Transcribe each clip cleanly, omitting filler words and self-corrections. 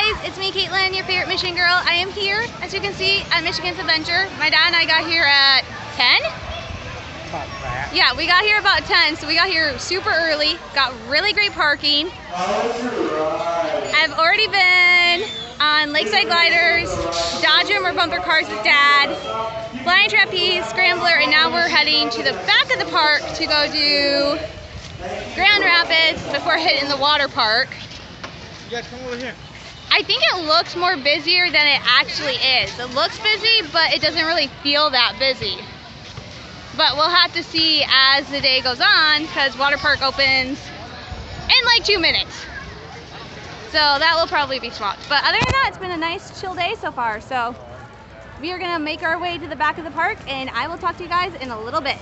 guys, it's me Caitlin, your favorite Michigan girl. I am here, as you can see, at Michigan's Adventure. My dad and I got here at 10? About that. Yeah, we got here about 10, so we got here super early. Got really great parking. I've already been on Lakeside Gliders, Dodgem or bumper cars with Dad, Flying Trapeze, Scrambler, and now we're heading to the back of the park to go do Grand Rapids before hitting the water park. You guys come over here. I think it looks more busier than it actually is. It looks busy, but it doesn't really feel that busy. But we'll have to see as the day goes on, because water park opens in like 2 minutes. So that will probably be swapped. But other than that, it's been a nice chill day so far. So we are gonna make our way to the back of the park, and I will talk to you guys in a little bit.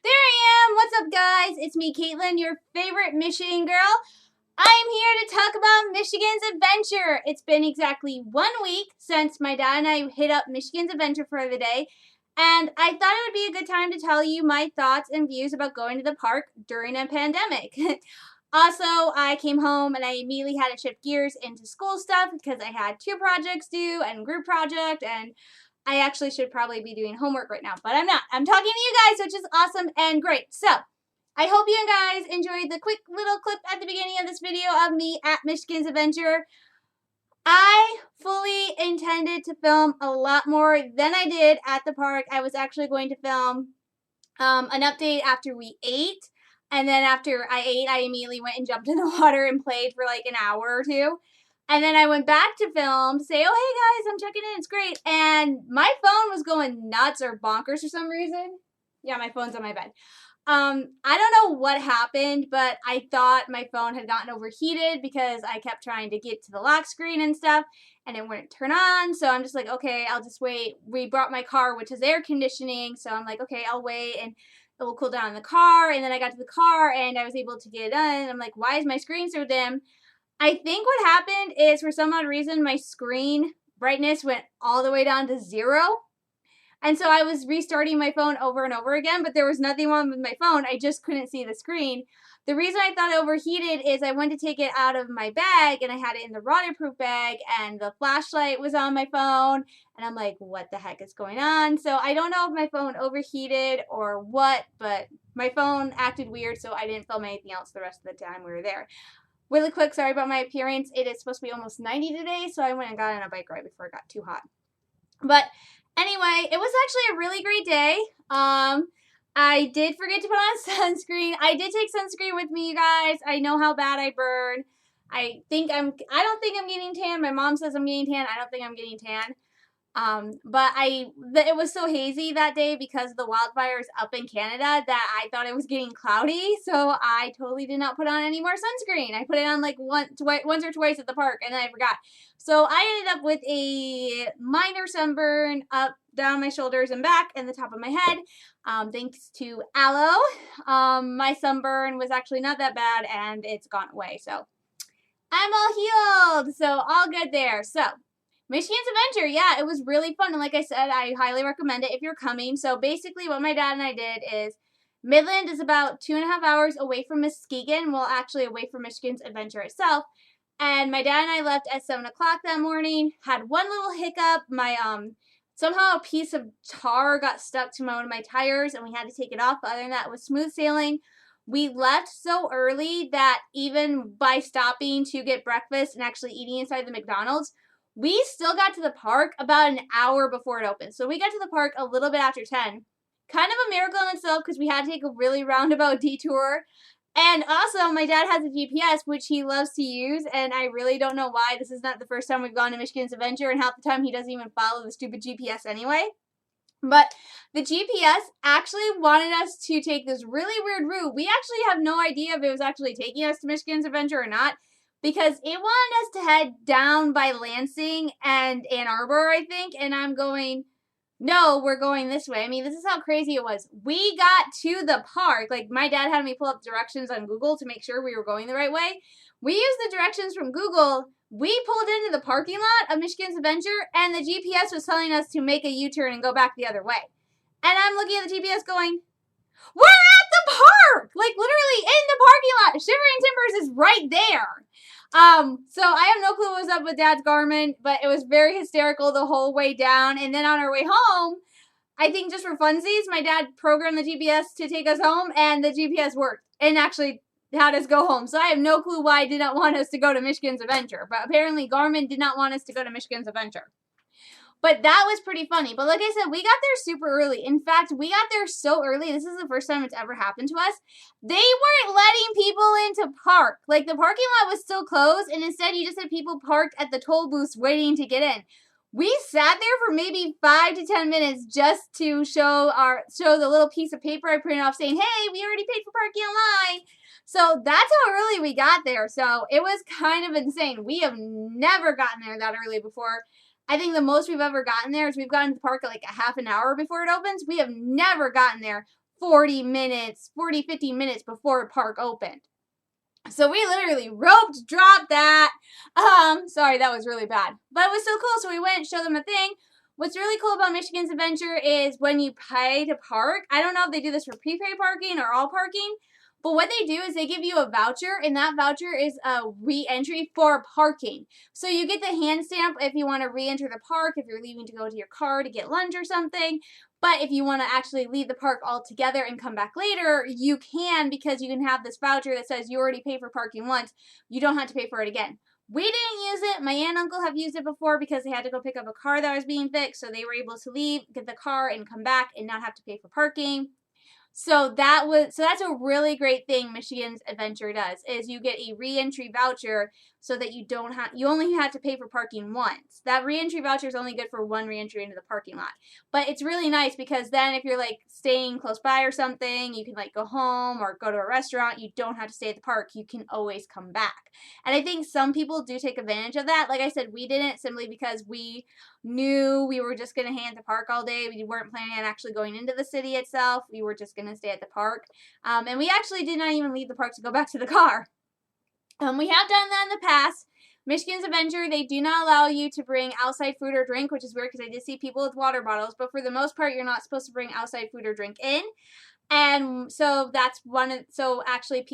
There I am. What's up, guys? It's me, Caitlin, your favorite Michigan girl. I'm here to talk about Michigan's Adventure. It's been exactly 1 week since my dad and I hit up Michigan's Adventure for the day, and I thought it would be a good time to tell you my thoughts and views about going to the park during a pandemic. Also, I came home and I immediately had to shift gears into school stuff because I had 2 projects due and group project, and I actually should probably be doing homework right now, but I'm not. I'm talking to you guys, which is awesome and great. So I hope you guys enjoyed the quick little clip at the beginning of this video of me at Michigan's Adventure. I fully intended to film a lot more than I did at the park. I was actually going to film an update after we ate. And then after I ate, I immediately went and jumped in the water and played for like an hour or 2. And then I went back to film to say, oh, hey guys, I'm checking in, it's great. And my phone was going nuts or bonkers for some reason. Yeah, my phone's on my bed. I don't know what happened, but I thought my phone had gotten overheated because I kept trying to get to the lock screen and stuff, and it wouldn't turn on. So I'm just like, okay, I'll just wait. We brought my car, which is air conditioning, so I'm like, okay, I'll wait, and it will cool down in the car. And then I got to the car, and I was able to get it done. I'm like, why is my screen so dim? I think what happened is, for some odd reason, my screen brightness went all the way down to 0. And so I was restarting my phone over and over again, but there was nothing wrong with my phone. I just couldn't see the screen. The reason I thought it overheated is I went to take it out of my bag, and I had it in the waterproof bag, and the flashlight was on my phone, and I'm like, what the heck is going on? So I don't know if my phone overheated or what, but my phone acted weird, so I didn't film anything else the rest of the time we were there. Really quick, sorry about my appearance. It is supposed to be almost 90 today, so I went and got on a bike ride before it got too hot. But anyway, it was actually a really great day. I did forget to put on sunscreen. I did take sunscreen with me, you guys. I know how bad I burn. I don't think I'm getting tan. My mom says I'm getting tan. I don't think I'm getting tan. But it was so hazy that day because of the wildfires up in Canada that I thought it was getting cloudy, so I totally did not put on any more sunscreen. I put it on like once or twice at the park, and then I forgot. So I ended up with a minor sunburn up down my shoulders and back and the top of my head. Thanks to aloe. My sunburn was actually not that bad, and it's gone away, so I'm all healed. So all good there. So Michigan's Adventure, yeah, it was really fun. And like I said, I highly recommend it if you're coming. So basically what my dad and I did is Midland is about 2.5 hours away from Muskegon. Well, actually away from Michigan's Adventure itself. And my dad and I left at 7 o'clock that morning. Had one little hiccup. My somehow a piece of tar got stuck to one of my tires, and we had to take it off. But other than that, it was smooth sailing. We left so early that even by stopping to get breakfast and actually eating inside the McDonald's, we still got to the park about an hour before it opened. So we got to the park a little bit after 10. Kind of a miracle in itself because we had to take a really roundabout detour. And also, my dad has a GPS, which he loves to use, and I really don't know why. This is not the first time we've gone to Michigan's Adventure, and half the time he doesn't even follow the stupid GPS anyway. But the GPS actually wanted us to take this really weird route. We actually have no idea if it was actually taking us to Michigan's Adventure or not, because it wanted us to head down by Lansing and Ann Arbor, I think, and I'm going, no, we're going this way. I mean, this is how crazy it was. We got to the park. Like, my dad had me pull up directions on Google to make sure we were going the right way. We used the directions from Google. We pulled into the parking lot of Michigan's Adventure, and the GPS was telling us to make a U-turn and go back the other way. And I'm looking at the GPS going, we're at the park! Like, literally in the parking lot. Shivering Timbers is right there. So I have no clue what was up with Dad's Garmin, but it was very hysterical the whole way down. And then on our way home, I think just for funsies, my dad programmed the GPS to take us home, and the GPS worked and actually had us go home. So I have no clue why it did not want us to go to Michigan's Adventure, but apparently Garmin did not want us to go to Michigan's Adventure. But that was pretty funny. But like I said, we got there super early. In fact, we got there so early. This is the first time it's ever happened to us. They weren't letting people into park. Like, the parking lot was still closed, and instead you just had people parked at the toll booths waiting to get in. We sat there for maybe 5 to 10 minutes just to show the little piece of paper I printed off saying, hey, we already paid for parking online. So that's how early we got there. So it was kind of insane. We have never gotten there that early before. I think the most we've ever gotten there is we've gotten to the park at like a half an hour before it opens. We have never gotten there 50 minutes before park opened. So we literally roped, dropped that. Sorry, that was really bad. But it was so cool. So we went and showed them a thing. What's really cool about Michigan's Adventure is when you pay to park, I don't know if they do this for prepaid parking or all parking, but what they do is they give you a voucher, and that voucher is a re-entry for parking. So you get the hand stamp if you want to re-enter the park, if you're leaving to go to your car to get lunch or something. But if you want to actually leave the park altogether and come back later, you can, because you can have this voucher that says you already paid for parking once. You don't have to pay for it again. We didn't use it. My aunt and uncle have used it before because they had to go pick up a car that was being fixed. So they were able to leave, get the car, and come back and not have to pay for parking. So that's a really great thing Michigan's Adventure does, is you get a re-entry voucher so that you only have to pay for parking once. That re-entry voucher is only good for one re-entry into the parking lot. But it's really nice because then if you're like staying close by or something, you can like go home or go to a restaurant. You don't have to stay at the park. You can always come back. And I think some people do take advantage of that. Like I said, we didn't, simply because we knew we were just going to hang at the park all day. We weren't planning on actually going into the city itself. We were just going to stay at the park. And we actually did not even leave the park to go back to the car. We have done that in the past. Michigan's Adventure, they do not allow you to bring outside food or drink, which is weird because I did see people with water bottles, but for the most part, you're not supposed to bring outside food or drink in. And so actually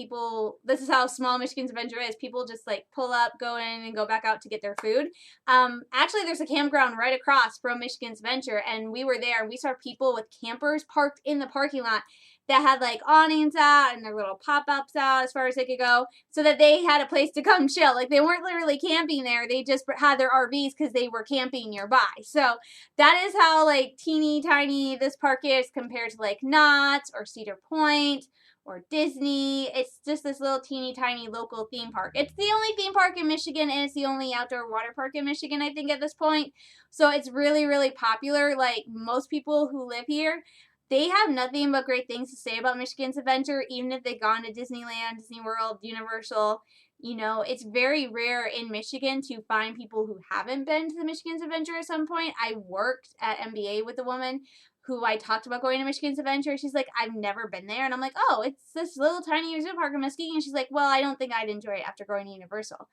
this is how small Michigan's Adventure is. People just like pull up, go in, and go back out to get their food. Actually, there's a campground right across from Michigan's Adventure, and we were there, and we saw people with campers parked in the parking lot that had like awnings out and their little pop-ups out as far as they could go, so that they had a place to come chill. Like, they weren't literally camping there, they just had their RVs because they were camping nearby. So that is how like teeny tiny this park is compared to like Knott's or Cedar Point or Disney. It's just this little teeny tiny local theme park. It's the only theme park in Michigan, and it's the only outdoor water park in Michigan, I think, at this point. So it's really, really popular. Like, most people who live here, they have nothing but great things to say about Michigan's Adventure, even if they've gone to Disneyland, Disney World, Universal. You know, it's very rare in Michigan to find people who haven't been to the Michigan's Adventure at some point. I worked at MBA with a woman who I talked about going to Michigan's Adventure. She's like, I've never been there. And I'm like, oh, it's this little tiny amusement park in Muskegon. And she's like, well, I don't think I'd enjoy it after going to Universal.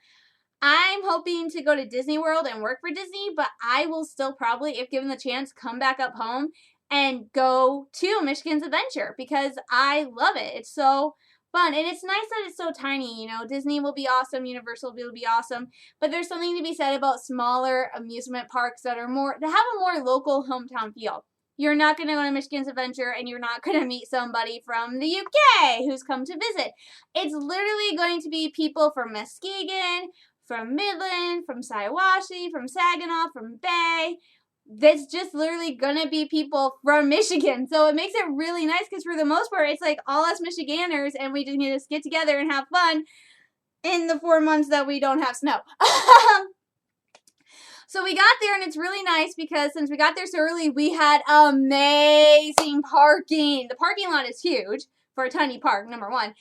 I'm hoping to go to Disney World and work for Disney, but I will still probably, if given the chance, come back up home and go to Michigan's Adventure because I love it. It's so fun. And it's nice that it's so tiny, you know. Disney will be awesome, Universal will be awesome, but there's something to be said about smaller amusement parks that have a more local hometown feel. You're not going to go to Michigan's Adventure and you're not going to meet somebody from the UK who's come to visit. It's literally going to be people from Muskegon, from Midland, from Shiawassee, from Saginaw, from Bay. That's just literally gonna be people from Michigan. So it makes it really nice because for the most part, it's like all us Michiganders, and we just get together and have fun in the 4 months that we don't have snow. So we got there, and it's really nice because since we got there so early, we had amazing parking. The parking lot is huge for a tiny park, number one.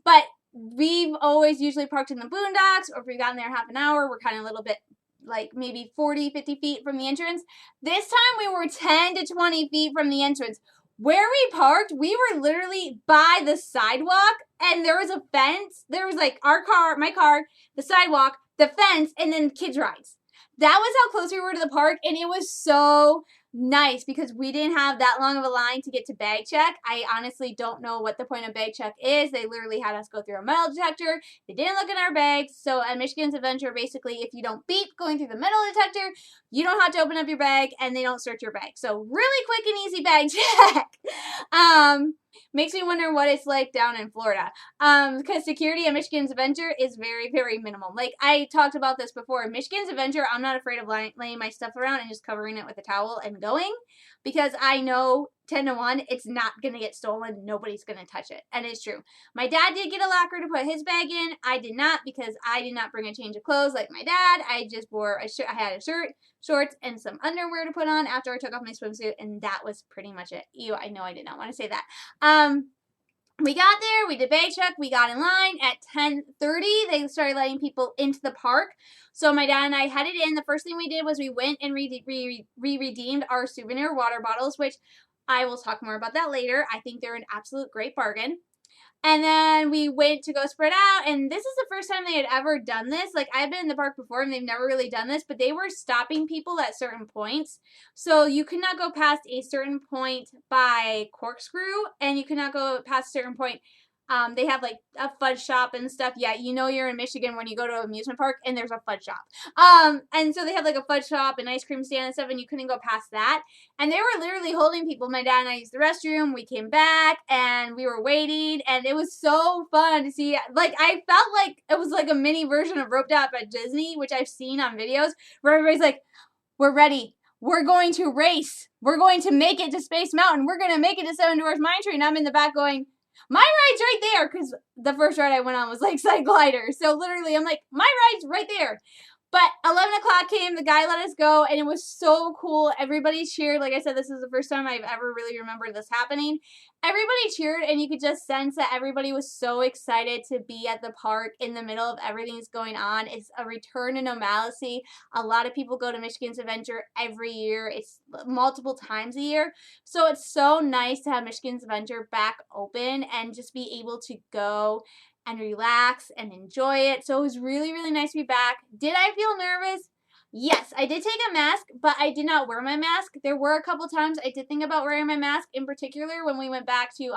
But we've always usually parked in the boondocks, or if we've gotten there half an hour, we're kind of a little bit like maybe 40, 50 feet from the entrance. This time we were 10 to 20 feet from the entrance. Where we parked, we were literally by the sidewalk, and there was a fence. There was like my car, the sidewalk, the fence, and then kids' rides. That was how close we were to the park, and it was so nice because we didn't have that long of a line to get to bag check. I honestly don't know what the point of bag check is. They literally had us go through a metal detector. They didn't look in our bags. So at Michigan's Adventure, basically, if you don't beep going through the metal detector, you don't have to open up your bag and they don't search your bag. So really quick and easy bag check. Makes me wonder what it's like down in Florida. Because security at Michigan's Adventure is very, very minimal. Like I talked about this before. Michigan's Adventure, I'm not afraid of laying my stuff around and just covering it with a towel and going, because I know 10 to 1 it's not going to get stolen. Nobody's going to touch it. And it's true. My dad did get a locker to put his bag in. I did not, because I did not bring a change of clothes like my dad. I just wore a shirt. I had a shirt, shorts, and some underwear to put on after I took off my swimsuit, and that was pretty much it. Ew, I know I did not want to say that. We got there, we did bag check, we got in line. At 10:30, they started letting people into the park. So my dad and I headed in. The first thing we did was we went and redeemed our souvenir water bottles, which I will talk more about that later. I think they're an absolute great bargain. And then we went to go spread out, and this is the first time they had ever done this. Like, I've been in the park before, and they've never really done this, but they were stopping people at certain points. So you could not go past a certain point by Corkscrew, and you could not go past a certain point. They have, like, a fudge shop and stuff. Yeah, you know you're in Michigan when you go to an amusement park, and there's a fudge shop. And so they have, like, a fudge shop and ice cream stand and stuff, and you couldn't go past that. And they were literally holding people. My dad and I used the restroom. We came back, and we were waiting, and it was so fun to see. Like, I felt like it was, like, a mini version of Roped Up at Disney, which I've seen on videos, where everybody's like, we're ready. We're going to race. We're going to make it to Space Mountain. We're going to make it to Seven Dwarfs Mine Train. And I'm in the back going, my ride's right there, because the first ride I went on was Lakeside Glider. So literally, I'm like, my ride's right there. But 11 o'clock came, the guy let us go, and it was so cool. Everybody cheered. Like I said, this is the first time I've ever really remembered this happening. Everybody cheered, and you could just sense that everybody was so excited to be at the park in the middle of everything that's going on. It's a return to normalcy. A lot of people go to Michigan's Adventure every year. It's multiple times a year. So it's so nice to have Michigan's Adventure back open and just be able to go and relax and enjoy it. So it was really, really nice to be back. Did I feel nervous? Yes, I did take a mask, but I did not wear my mask. There were a couple times I did think about wearing my mask, in particular when we went back to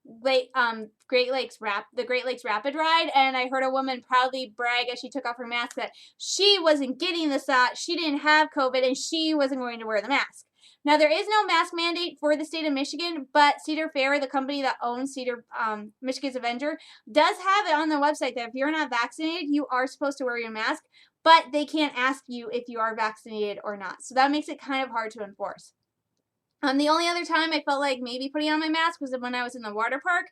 the Great Lakes Rapid Ride, and I heard a woman proudly brag as she took off her mask that she wasn't getting the shot, she didn't have COVID, and she wasn't going to wear the mask. Now, there is no mask mandate for the state of Michigan, but Cedar Fair, the company that owns Michigan's Adventure, does have it on their website that if you're not vaccinated, you are supposed to wear your mask, but they can't ask you if you are vaccinated or not. So that makes it kind of hard to enforce. The only other time I felt like maybe putting on my mask was when I was in the water park,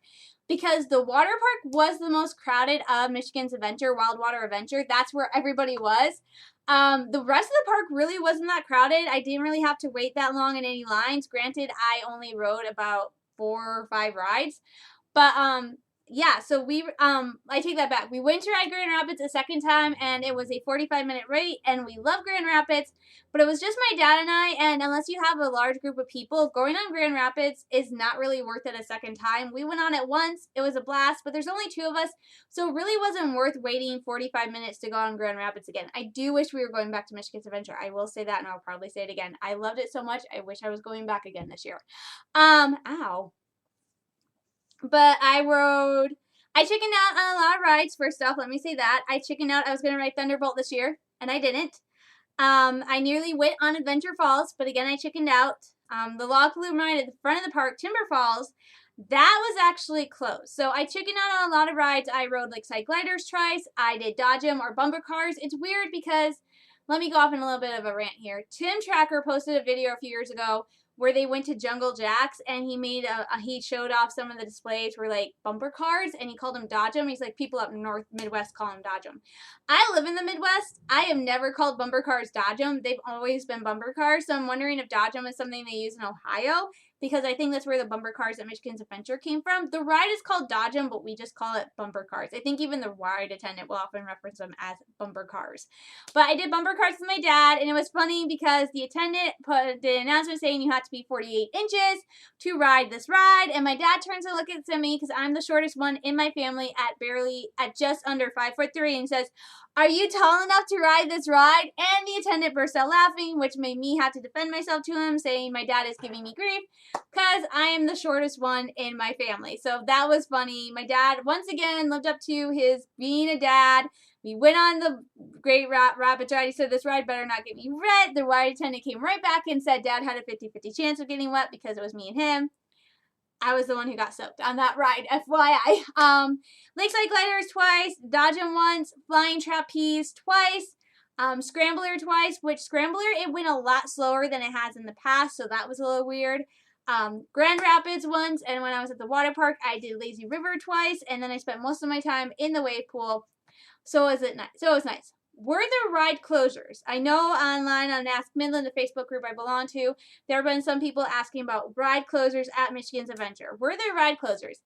because the water park was the most crowded of Michigan's Adventure, Wild Water Adventure. That's where everybody was. The rest of the park really wasn't that crowded. I didn't really have to wait that long in any lines. Granted, I only rode about 4 or 5 rides, but yeah, so I take that back. We went to ride Grand Rapids a second time, and it was a 45-minute wait, and we love Grand Rapids, but it was just my dad and I, and unless you have a large group of people, going on Grand Rapids is not really worth it a second time. We went on it once. It was a blast, but there's only 2 of us, so it really wasn't worth waiting 45 minutes to go on Grand Rapids again. I do wish we were going back to Michigan's Adventure. I will say that, and I'll probably say it again. I loved it so much. I wish I was going back again this year. Ow. But I chickened out on a lot of rides. First off, let me say that. I chickened out. I was going to ride Thunderbolt this year, and I didn't. I nearly went on Adventure Falls, but again, I chickened out. The log flume ride at the front of the park, Timber Falls, that was actually closed. So I chickened out on a lot of rides. I rode Lakeside Gliders twice. I did Dodge 'em or bumper cars. It's weird because, let me go off in a little bit of a rant here. Tim Tracker posted a video a few years ago where they went to Jungle Jack's, and he showed off some of the displays were like bumper cars, and he called them Dodge 'em. He's like, people up north Midwest call them Dodge 'em. I live in the Midwest. I have never called bumper cars Dodge 'em. They've always been bumper cars, so I'm wondering if Dodge 'em is something they use in Ohio. because I think that's where the bumper cars at Michigan's Adventure came from. The ride is called Dodge 'em, but we just call it bumper cars. I think even the ride attendant will often reference them as bumper cars. But I did bumper cars with my dad, and it was funny because the attendant put the announcement saying you had to be 48 inches to ride this ride, and my dad turns and looks at me because I'm the shortest one in my family at just under 5'3", and says, "Are you tall enough to ride this ride?" And the attendant burst out laughing, which made me have to defend myself to him, saying my dad is giving me grief because I am the shortest one in my family. So that was funny. My dad, once again, lived up to his being a dad. We went on the Great Rapids ride. He said, "This ride better not get me wet." The ride attendant came right back and said Dad had a 50-50 chance of getting wet because it was me and him. I was the one who got soaked on that ride, FYI. Lakeside Gliders twice, Dodge 'em once, Flying Trapeze twice, Scrambler twice, which Scrambler, it went a lot slower than it has in the past, so that was a little weird. Grand Rapids once, and when I was at the water park, I did Lazy River twice, and then I spent most of my time in the wave pool. So it was nice. Were there ride closures? I know online on Ask Midland, the Facebook group I belong to, there have been some people asking about ride closures at Michigan's Adventure. Were there ride closures?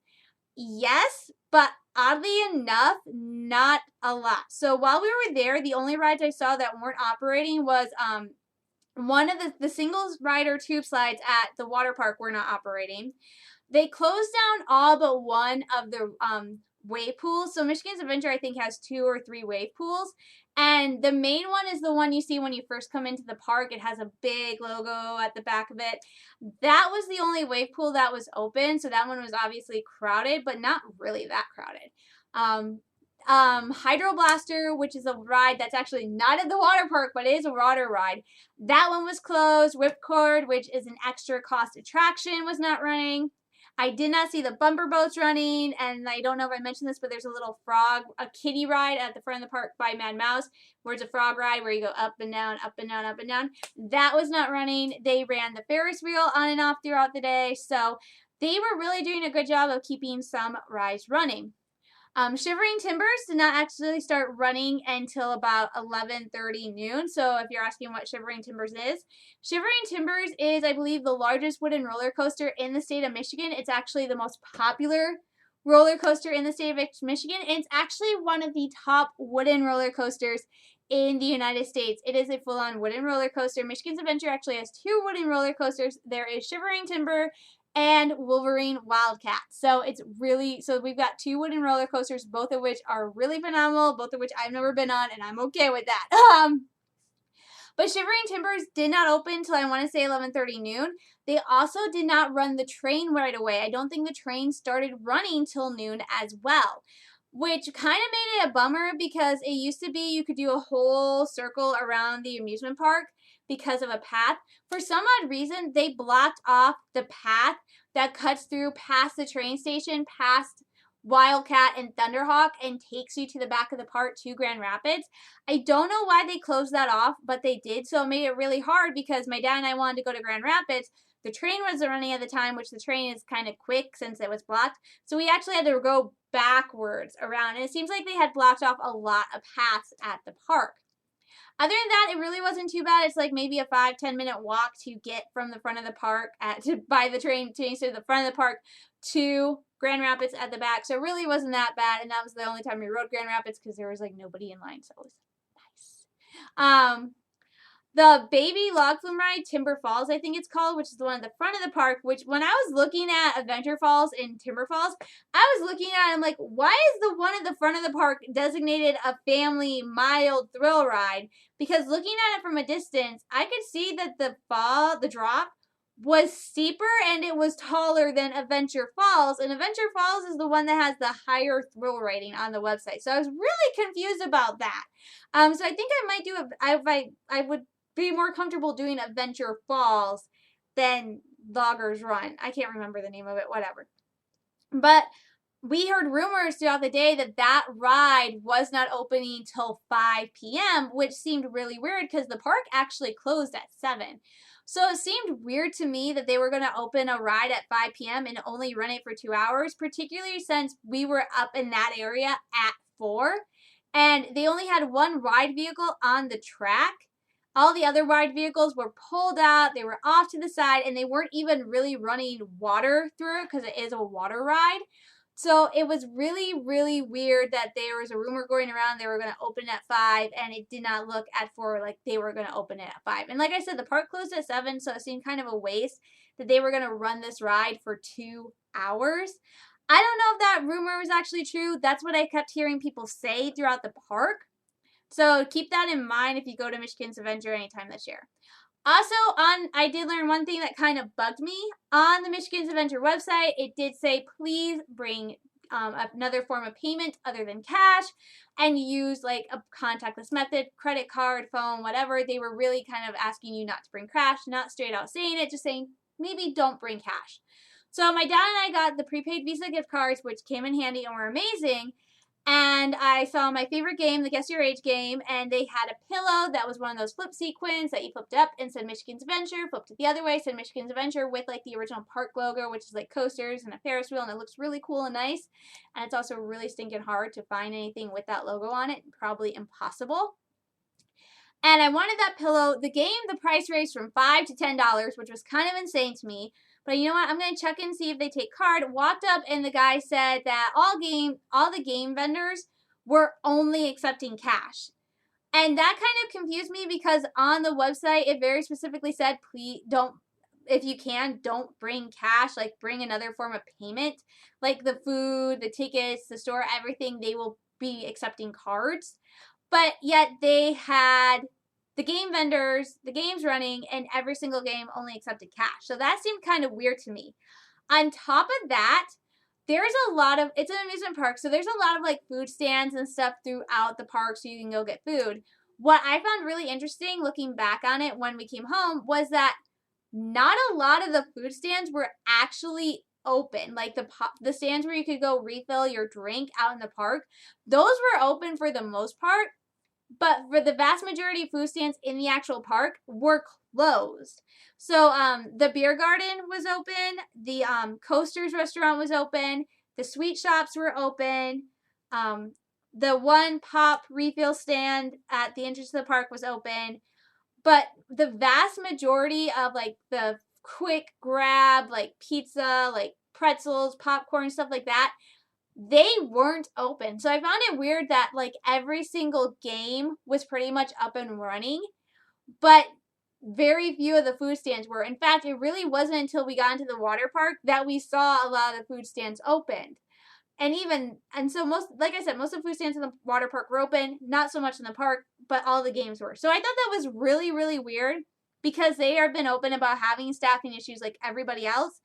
Yes, but oddly enough, not a lot. So while we were there, the only rides I saw that weren't operating was one of the singles rider tube slides at the water park were not operating. They closed down all but one of the wave pools. So Michigan's Adventure, I think, has 2 or 3 wave pools. And the main one is the one you see when you first come into the park. It has a big logo at the back of it. That was the only wave pool that was open. So that one was obviously crowded, but not really that crowded. Hydro Blaster, which is a ride that's actually not at the water park, but it is a water ride. That one was closed. Whipcord, which is an extra cost attraction, was not running. I did not see the bumper boats running, and I don't know if I mentioned this, but there's a little frog, a kiddie ride at the front of the park by Mad Mouse, where it's a frog ride where you go up and down, up and down, up and down. That was not running. They ran the Ferris wheel on and off throughout the day, so they were really doing a good job of keeping some rides running. Shivering Timbers did not actually start running until about 11:30 noon. So if you're asking what Shivering Timbers is, Shivering Timbers is, I believe, the largest wooden roller coaster in the state of Michigan. It's actually the most popular roller coaster in the state of Michigan. And it's actually one of the top wooden roller coasters in the United States. It is a full-on wooden roller coaster. Michigan's Adventure actually has 2 wooden roller coasters. There is Shivering Timber and Wolverine Wildcat. So we've got 2 wooden roller coasters, both of which are really phenomenal, both of which I've never been on, and I'm okay with that. But Shivering Timbers did not open until I want to say 11:30 noon. They also did not run the train right away. I don't think the train started running till noon as well, which kind of made it a bummer because it used to be you could do a whole circle around the amusement park because of a path. For some odd reason, they blocked off the path that cuts through past the train station, past Wildcat and Thunderhawk, and takes you to the back of the park to Grand Rapids. I don't know why they closed that off, but they did, so it made it really hard because my dad and I wanted to go to Grand Rapids. The train wasn't running at the time, which the train is kind of quick since it was blocked, so we actually had to go backwards around, and it seems like they had blocked off a lot of paths at the park. Other than that, it really wasn't too bad. It's like maybe a 5-10 minute walk to get from the front of the park by the train to the front of the park to Grand Rapids at the back. So it really wasn't that bad. And that was the only time we rode Grand Rapids because there was like nobody in line. So it was nice. The baby log flume ride, Timber Falls, I think it's called, which is the one at the front of the park, which when I was looking at Adventure Falls and Timber Falls, I was looking at it, I'm like, why is the one at the front of the park designated a family mild thrill ride? Because looking at it from a distance, I could see that the drop was steeper and it was taller than Adventure Falls, and Adventure Falls is the one that has the higher thrill rating on the website. So I was really confused about that. So I think I might do I would be more comfortable doing Adventure Falls than Loggers Run. I can't remember the name of it, whatever. But we heard rumors throughout the day that ride was not opening till 5 p.m., which seemed really weird because the park actually closed at 7. So it seemed weird to me that they were going to open a ride at 5 p.m. and only run it for 2 hours, particularly since we were up in that area at 4. And they only had 1 ride vehicle on the track. All the other ride vehicles were pulled out, they were off to the side, and they weren't even really running water through it because it is a water ride. So it was really, really weird that there was a rumor going around they were going to open at 5, and it did not look at 4 like they were going to open it at 5. And like I said, the park closed at 7, so it seemed kind of a waste that they were going to run this ride for 2 hours. I don't know if that rumor was actually true. That's what I kept hearing people say throughout the park. So keep that in mind if you go to Michigan's Adventure anytime this year. Also, I did learn one thing that kind of bugged me. On the Michigan's Adventure website, it did say, please bring another form of payment other than cash and use like a contactless method, credit card, phone, whatever. They were really kind of asking you not to bring cash, not straight out saying it, just saying maybe don't bring cash. So my dad and I got the prepaid Visa gift cards, which came in handy and were amazing. And I saw my favorite game, the Guess Your Age game, and they had a pillow that was one of those flip sequins that you flipped up and said Michigan's Adventure, flipped it the other way, said Michigan's Adventure with like the original park logo, which is like coasters and a Ferris wheel, and it looks really cool and nice. And it's also really stinking hard to find anything with that logo on it, probably impossible. And I wanted that pillow. The price raised from $5 to $10, which was kind of insane to me. But you know what? I'm going to check and see if they take card. Walked up and the guy said that all the game vendors were only accepting cash. And that kind of confused me because on the website, it very specifically said, please don't, if you can, don't bring cash, like bring another form of payment, like the food, the tickets, the store, everything, they will be accepting cards. But yet they had the game vendors, the games running, and every single game only accepted cash. So that seemed kind of weird to me. On top of that, there's a lot of, it's an amusement park, so there's a lot of like food stands and stuff throughout the park so you can go get food. What I found really interesting looking back on it when we came home was that not a lot of the food stands were actually open. Like the stands where you could go refill your drink out in the park, those were open for the most part. But for the vast majority of food stands in the actual park were closed. So the beer garden was open, the Coasters restaurant was open, the sweet shops were open, the one pop refill stand at the entrance to the park was open. But the vast majority of like the quick grab, like pizza, like pretzels, popcorn, stuff like that, they weren't open. So I found it weird that like every single game was pretty much up and running, but very few of the food stands were. In fact, it really wasn't until we got into the water park that we saw a lot of the food stands opened. And so most, like I said, most of the food stands in the water park were open, not so much in the park, but all the games were. So I thought that was really, really weird because they have been open about having staffing issues like everybody else.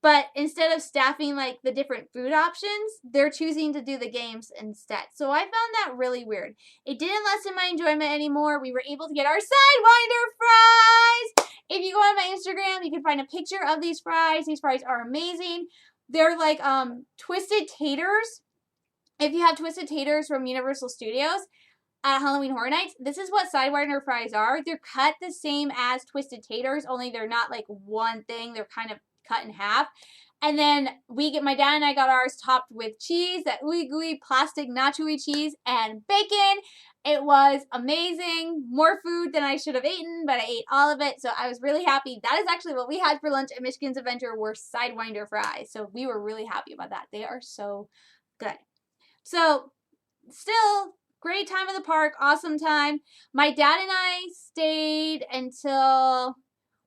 But instead of staffing like the different food options, they're choosing to do the games instead. So I found that really weird. It didn't lessen my enjoyment anymore. We were able to get our Sidewinder fries. If you go on my Instagram, you can find a picture of these fries. These fries are amazing. They're like Twisted Taters. If you have Twisted Taters from Universal Studios at Halloween Horror Nights, this is what Sidewinder fries are. They're cut the same as Twisted Taters, only they're not like one thing. They're kind of cut in half. And then my dad and I got ours topped with cheese, that ooey gooey plastic nacho cheese and bacon. It was amazing. More food than I should have eaten, but I ate all of it. So I was really happy. That is actually what we had for lunch at Michigan's Adventure were Sidewinder fries. So we were really happy about that. They are so good. So still great time in the park. Awesome time. My dad and I stayed until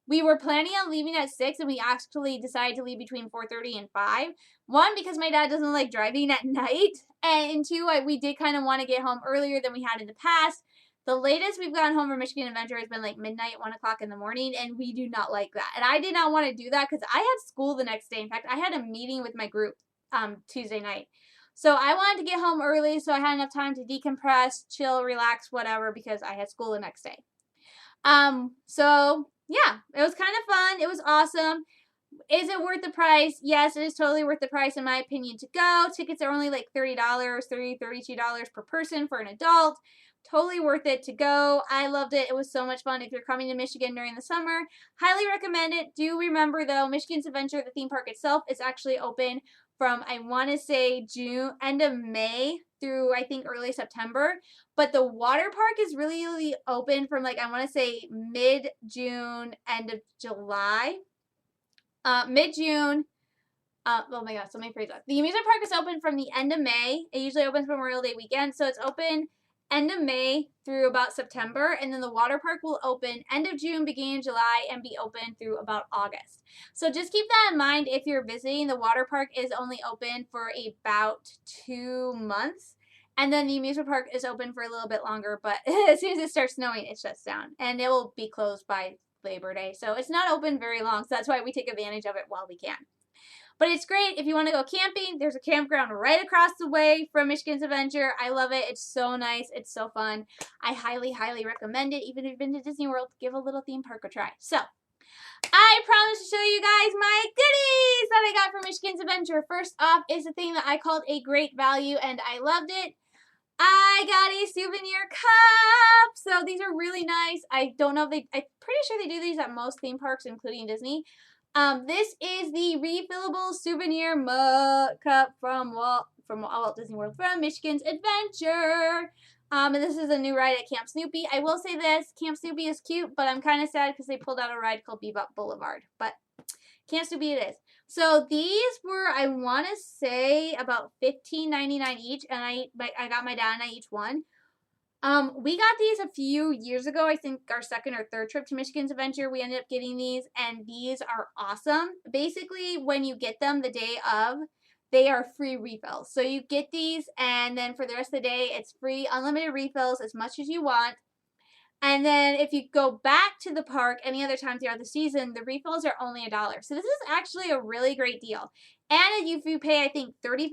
we were planning on leaving at 6, and we actually decided to leave between 4:30 and 5. One, because my dad doesn't like driving at night, and two, we did kind of want to get home earlier than we had in the past. The latest we've gotten home from Michigan Adventure has been like midnight, 1 o'clock in the morning, and we do not like that. And I did not want to do that because I had school the next day. In fact, I had a meeting with my group Tuesday night. So I wanted to get home early so I had enough time to decompress, chill, relax, whatever, because I had school the next day. So yeah, it was kind of fun. It was awesome. Is it worth the price? Yes, it is totally worth the price in my opinion to go. Tickets are only like $30, $32 per person for an adult. Totally worth it to go. I loved it. It was so much fun. If you're coming to Michigan during the summer, highly recommend it. Do remember though, Michigan's Adventure, the theme park itself, is actually open from, I want to say end of May through, I think, early September. But the water park is really open from, like, I want to say mid-June, end of July. Mid-June. Oh my gosh, let me phrase that. The amusement park is open from the end of May. It usually opens Memorial Day weekend, so it's open end of May through about September, and then the water park will open end of June, beginning of July, and be open through about August. So just keep that in mind if you're visiting. The water park is only open for about 2 months, and then the amusement park is open for a little bit longer, but as soon as it starts snowing, it shuts down, and it will be closed by Labor Day. So it's not open very long, so that's why we take advantage of it while we can. But it's great if you want to go camping. There's a campground right across the way from Michigan's Adventure. I love it. It's so nice. It's so fun. I highly recommend it. Even if you've been to Disney World, give a little theme park a try. So, I promised to show you guys my goodies that I got from Michigan's Adventure. First off is a thing that I called a great value, and I loved it. I got a souvenir cup. So these are really nice. I don't know if I'm pretty sure they do these at most theme parks, including Disney. This is the refillable souvenir mug cup from Walt Disney World, from Michigan's Adventure. And this is a new ride at Camp Snoopy. I will say this, Camp Snoopy is cute, but I'm kind of sad because they pulled out a ride called Bebop Boulevard. But Camp Snoopy it is. So these were, I want to say, about $15.99 each, and I got my dad and I each one. We got these a few years ago. I think our second or third trip to Michigan's Adventure, we ended up getting these, and these are awesome. Basically, when you get them the day of, they are free refills. So you get these, and then for the rest of the day, it's free, unlimited refills, as much as you want. And then if you go back to the park any other time throughout the season, the refills are only $1. So this is actually a really great deal. And if you pay, I think, $35,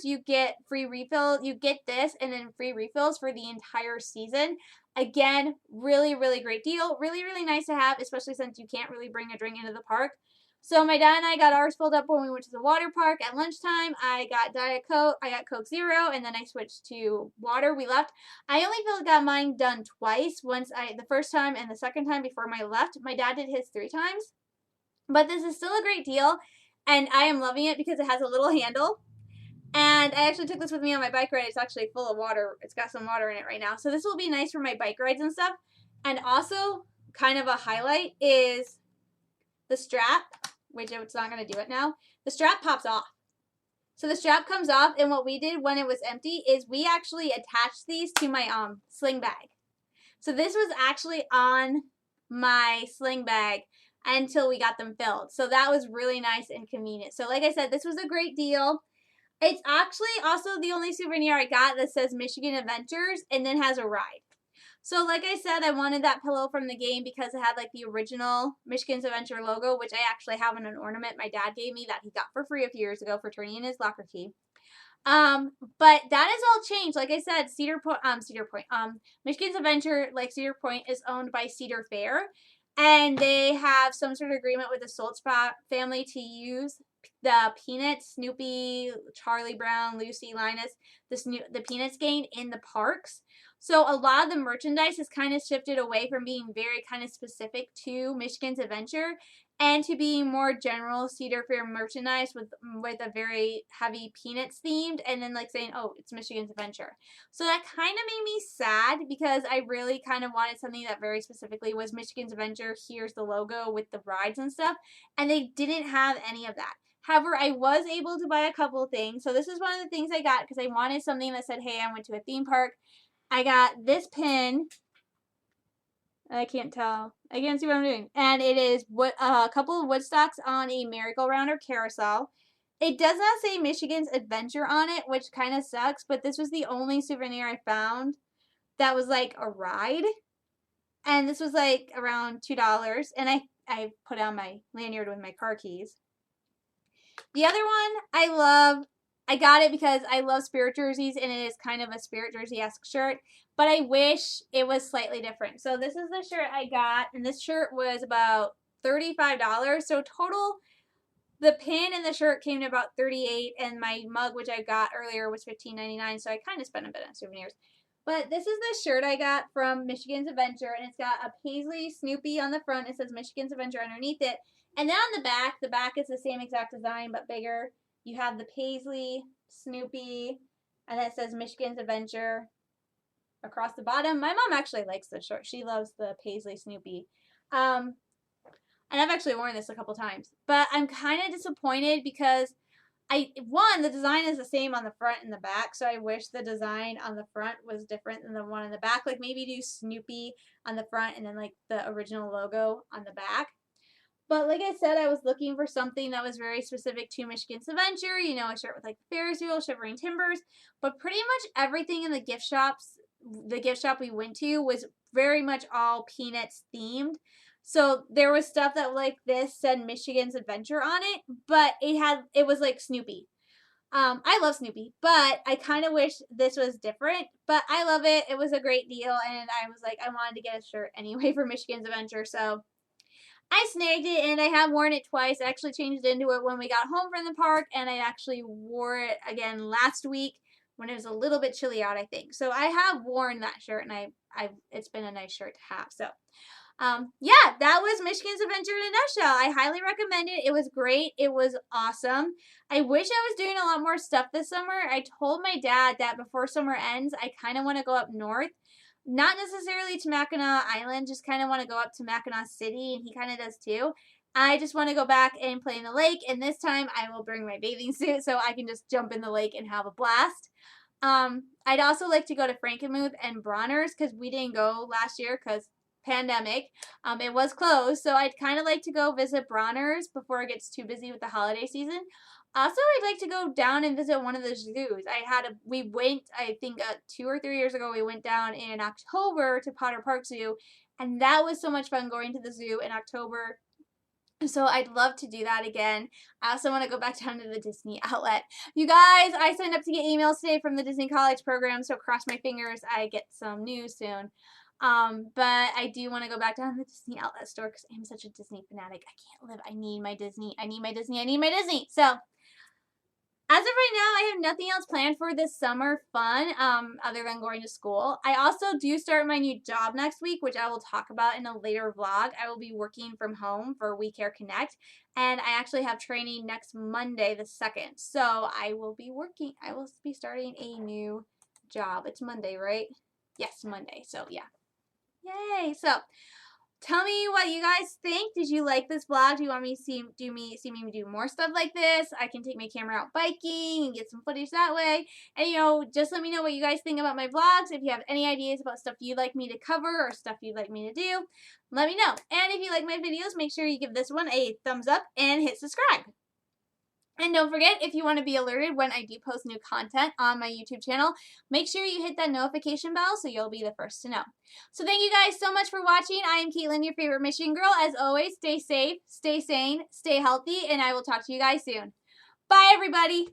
you get free refill. You get this and then free refills for the entire season. Again, really great deal. Really nice to have, especially since you can't really bring a drink into the park. So my dad and I got ours filled up when we went to the water park at lunchtime. I got Diet Coke, I got Coke Zero, and then I switched to water. We left. I only got mine done twice. The first time and the second time before I left. My dad did his 3 times. But this is still a great deal, and I am loving it because it has a little handle. And I actually took this with me on my bike ride. It's actually full of water. It's got some water in it right now. So this will be nice for my bike rides and stuff. And also, kind of a highlight is the strap, which it's not going to do it now. The strap pops off. So the strap comes off, and what we did when it was empty is we actually attached these to my sling bag. So this was actually on my sling bag until we got them filled. So that was really nice and convenient. So like I said, this was a great deal. It's actually also the only souvenir I got that says Michigan Adventures and then has a ride. So like I said, I wanted that pillow from the game because it had like the original Michigan's Adventure logo, which I actually have in an ornament my dad gave me that he got for free a few years ago for turning in his locker key. But that has all changed. Like I said, Michigan's Adventure, like Cedar Point, is owned by Cedar Fair, and they have some sort of agreement with the Stoltz family to use the Peanuts, Snoopy, Charlie Brown, Lucy, Linus, the Peanuts gang in the parks. So a lot of the merchandise has kind of shifted away from being very kind of specific to Michigan's Adventure and to being more general Cedar Fair merchandise with a very heavy Peanuts themed, and then like saying, oh, it's Michigan's Adventure. So that kind of made me sad because I really kind of wanted something that very specifically was Michigan's Adventure. Here's the logo with the rides and stuff, and they didn't have any of that. However, I was able to buy a couple things. So this is one of the things I got because I wanted something that said, hey, I went to a theme park. I got this pin. I can't tell. I can't see what I'm doing. And it is a couple of Woodstocks on a merry-go-round or carousel. It does not say Michigan's Adventure on it, which kind of sucks, but this was the only souvenir I found that was like a ride. And this was like around $2. And I put on my lanyard with my car keys. The other one I love. I got it because I love spirit jerseys, and it is kind of a spirit jersey-esque shirt, but I wish it was slightly different. So this is the shirt I got, and this shirt was about $35. So total, the pin and the shirt came to about $38, and my mug, which I got earlier, was $15.99, so I kind of spent a bit on souvenirs. But this is the shirt I got from Michigan's Adventure, and it's got a Paisley Snoopy on the front. It says Michigan's Adventure underneath it. And then on the back is the same exact design, but bigger. You have the Paisley, Snoopy, And it says Michigan's Adventure across the bottom. My mom actually likes the shirt. She loves the Paisley Snoopy. And I've actually worn this a couple times. But I'm kind of disappointed because the design is the same on the front and the back, so I wish the design on the front was different than the one on the back. Like maybe do Snoopy on the front and then like the original logo on the back. But like I said, I was looking for something that was very specific to Michigan's Adventure, you know, a shirt with like Ferris wheel, Shivering Timbers, but pretty much everything in the gift shop we went to was very much all Peanuts themed. So there was stuff that like this said Michigan's Adventure on it, but it was like Snoopy. I love Snoopy, but I kind of wish this was different, but I love it. It was a great deal, and I was like, I wanted to get a shirt anyway for Michigan's Adventure, so I snagged it, and I have worn it twice. I actually changed into it when we got home from the park, and I actually wore it again last week when it was a little bit chilly out, I think. So I have worn that shirt, and it's been a nice shirt to have. So, yeah, that was Michigan's Adventure in a nutshell. I highly recommend it. It was great. It was awesome. I wish I was doing a lot more stuff this summer. I told my dad that before summer ends, I kind of want to go up north. Not necessarily to Mackinac Island, just kind of want to go up to Mackinac City, and he kind of does too. I just want to go back and play in the lake, and this time I will bring my bathing suit so I can just jump in the lake and have a blast. I'd also like to go to Frankenmuth and Bronner's because we didn't go last year because pandemic. It was closed, so I'd kind of like to go visit Bronner's before it gets too busy with the holiday season. Also, I'd like to go down and visit one of the zoos. We went, I think 2 or 3 years ago, we went down in October to Potter Park Zoo, and that was so much fun going to the zoo in October. So I'd love to do that again. I also want to go back down to the Disney outlet. You guys, I signed up to get emails today from the Disney College program, so cross my fingers I get some news soon. But I do want to go back down to the Disney outlet store because I'm such a Disney fanatic. I can't live. I need my Disney. I need my Disney. I need my Disney. So, as of right now, I have nothing else planned for this summer fun other than going to school. I also do start my new job next week, which I will talk about in a later vlog. I will be working from home for We Care Connect, and I actually have training next Monday, the 2nd. So I will be starting a new job. It's Monday, right? Yes, Monday. So yeah. Yay! So, tell me what you guys think. Did you like this vlog? Do you want me to see me do more stuff like this? I can take my camera out biking and get some footage that way. And, you know, just let me know what you guys think about my vlogs. If you have any ideas about stuff you'd like me to cover or stuff you'd like me to do, let me know. And if you like my videos, make sure you give this one a thumbs up and hit subscribe. And don't forget, if you want to be alerted when I do post new content on my YouTube channel, make sure you hit that notification bell so you'll be the first to know. So thank you guys so much for watching. I am Caitlin, your favorite Michigan girl. As always, stay safe, stay sane, stay healthy, and I will talk to you guys soon. Bye, everybody.